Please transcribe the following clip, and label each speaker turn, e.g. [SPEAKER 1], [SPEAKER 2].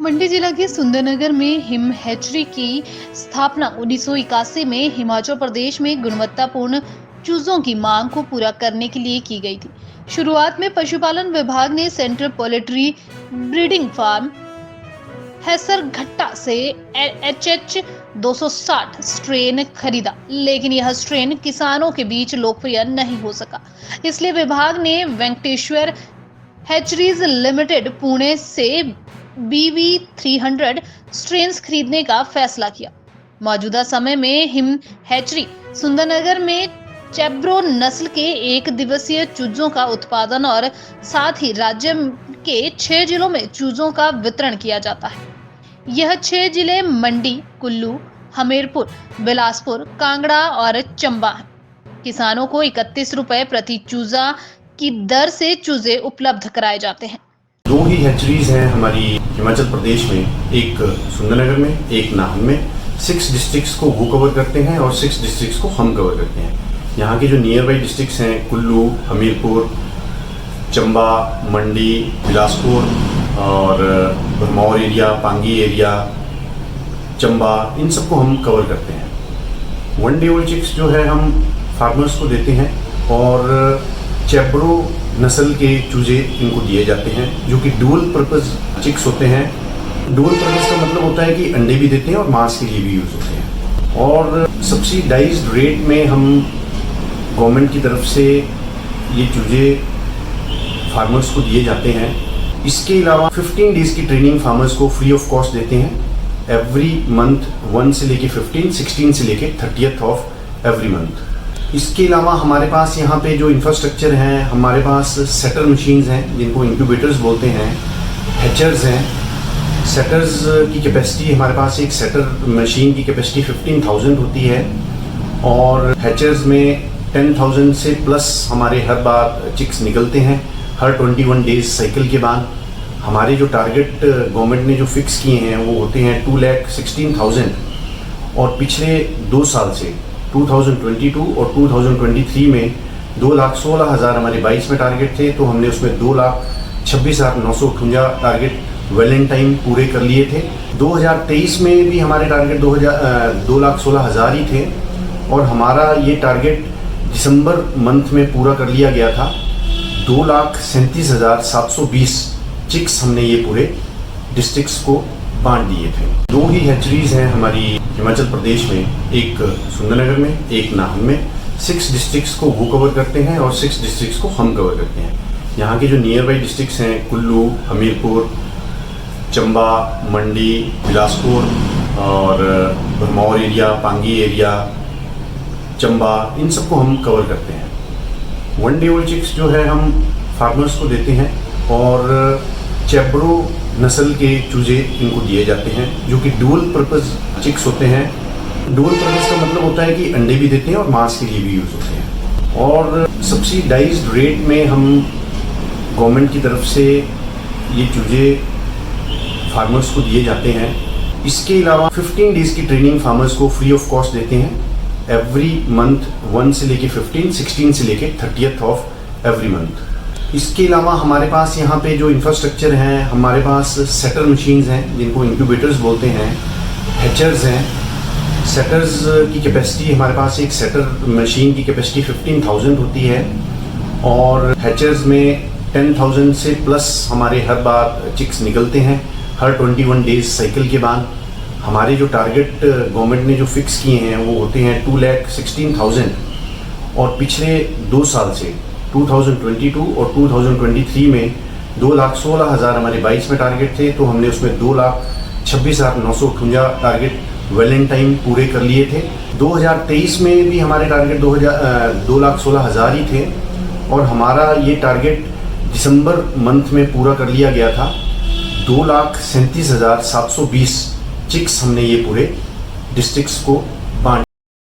[SPEAKER 1] मंडी जिला के सुंदरनगर में हिम हैचरी की स्थापना 1981 में हिमाचल प्रदेश में गुणवत्तापूर्ण चूजों की मांग को पूरा करने के लिए की गई थी। शुरुआत में पशुपालन विभाग ने सेंट्रल पोल्ट्री ब्रीडिंग फार्म हैसरघट्टा से HH 260 स्ट्रेन खरीदा, लेकिन यह स्ट्रेन किसानों के बीच लोकप्रिय नहीं हो सका। इसलिए विभाग ने वेंकटेश्वर हैचरीज लिमिटेड पुणे से BV 300 स्ट्रेन्स खरीदने का फैसला किया। मौजूदा समय में हिम हैचरी सुंदरनगर में चैब्रो नस्ल के एक दिवसीय चूजों का उत्पादन और साथ ही राज्य के 6 जिलों में चूजों का वितरण किया जाता है। यह 6 जिले मंडी, कुल्लू, हमीरपुर, बिलासपुर, कांगड़ा और चंबा हैं। किसानों को 31 रुपए प्रति चूजा की दर से चूजे उपलब्ध कराए जाते हैं।
[SPEAKER 2] 2 ही हैचरीज हैं हमारी हिमाचल प्रदेश में, एक सुंदरनगर में, एक नाहन में। 6 डिस्ट्रिक्ट्स को वो कवर करते हैं और 6 डिस्ट्रिक्ट्स को हम कवर करते हैं। यहाँ के जो नियर बाई डिस्ट्रिक्ट्स हैं कुल्लू, हमीरपुर, चंबा, मंडी, बिलासपुर और भरमौर एरिया, पांगी एरिया, चंबा, इन सबको हम कवर करते हैं। 1 डे ओल्ड चिक्स जो है हम फार्मर्स को देते हैं और चैब्रो नस्ल के चूजे इनको दिए जाते हैं जो कि डुअल पर्पस चिक्स होते हैं। डुअल पर्पस का मतलब होता है कि अंडे भी देते हैं और मांस के लिए भी यूज़ होते हैं। और सब्सिडाइज्ड रेट में हम गवर्नमेंट की तरफ से ये चूजे फार्मर्स को दिए जाते हैं। इसके अलावा 15 डेज़ की ट्रेनिंग फार्मर्स को फ्री ऑफ कॉस्ट देते हैं एवरी मंथ, 1 से लेके 15, 16 से लेके 30th ऑफ एवरी मंथ। इसके अलावा हमारे पास यहाँ पे जो इंफ्रास्ट्रक्चर हैं, हमारे पास सेटर मशीन्स हैं जिनको इंक्यूबेटर्स बोलते हैं, हैचर्स हैं। सेटर्स की कैपेसिटी हमारे पास, एक सेटर मशीन की कैपेसिटी 15,000 होती है और हैचर्स में 10,000 से प्लस हमारे हर बार चिक्स निकलते हैं हर 21 डेज साइकिल के बाद। हमारे जो टारगेट गवर्नमेंट ने जो फिक्स किए हैं वो होते हैं 2,16,000 और पिछले 2 साल से 2022 और 2023 में 2,16,000 हमारे 22 में टारगेट थे, तो हमने उसमें 2,26,958 टारगेट वैलेंटाइन पूरे कर लिए थे। 2023 में भी हमारे टारगेट 2,16,000 ही थे और हमारा ये टारगेट दिसंबर मंथ में पूरा कर लिया गया था। 2,37,720 चिक्स हमने ये पूरे डिस्ट्रिक्ट्स को बांट दिए थे। 2 ही हैचरीज हैं हमारी हिमाचल प्रदेश में, एक सुंदरनगर में, एक नाहन में। 6 डिस्ट्रिक्ट्स को वो कवर करते हैं और 6 डिस्ट्रिक्ट्स को हम कवर करते हैं। यहाँ के जो नियर बाई डिस्ट्रिक्ट्स हैं कुल्लू, हमीरपुर, चंबा, मंडी, बिलासपुर और भरमौर एरिया, पांगी एरिया, चंबा, इन सबको हम कवर करते हैं। 1 डे ओल्ड चिक्स जो है हम फार्मर्स को देते हैं और चैब्रो नस्ल के चूजे इनको दिए जाते हैं जो कि डुअल पर्पस चिक्स होते हैं। डुअल पर्पस का मतलब होता है कि अंडे भी देते हैं और मांस के लिए भी यूज़ होते हैं। और सब्सिडाइज्ड रेट में हम गवर्नमेंट की तरफ से ये चूजे फार्मर्स को दिए जाते हैं। इसके अलावा 15 डेज़ की ट्रेनिंग फार्मर्स को फ्री ऑफ कॉस्ट देते हैं एवरी मंथ, 1 से लेके 15, 16 से लेके 30th ऑफ एवरी मंथ। इसके अलावा हमारे पास यहाँ पे जो इंफ्रास्ट्रक्चर हैं, हमारे पास सेटर मशीन्स हैं जिनको इंक्यूबेटर्स बोलते हैं, हैचर्स हैं। सेटर्स की कैपेसिटी हमारे पास, एक सेटर मशीन की कैपेसिटी 15,000 होती है और हैचर्स में 10,000 से प्लस हमारे हर बार चिक्स निकलते हैं हर 21 डेज साइकिल के बाद। हमारे जो टारगेट गवर्नमेंट ने जो फिक्स किए हैं वो होते हैं 2,16,000 और पिछले 2 साल से 2022 और 2023 में 2,16,000 हमारे 22 में टारगेट थे, तो हमने उसमें 2,26,958 टारगेट वैलेंटाइन पूरे कर लिए थे। 2023 में भी हमारे टारगेट 2,16,000 ही थे और हमारा ये टारगेट दिसंबर मंथ में पूरा कर लिया गया था। 2,37,720 चिक्स हमने ये पूरे डिस्ट्रिक्ट्स को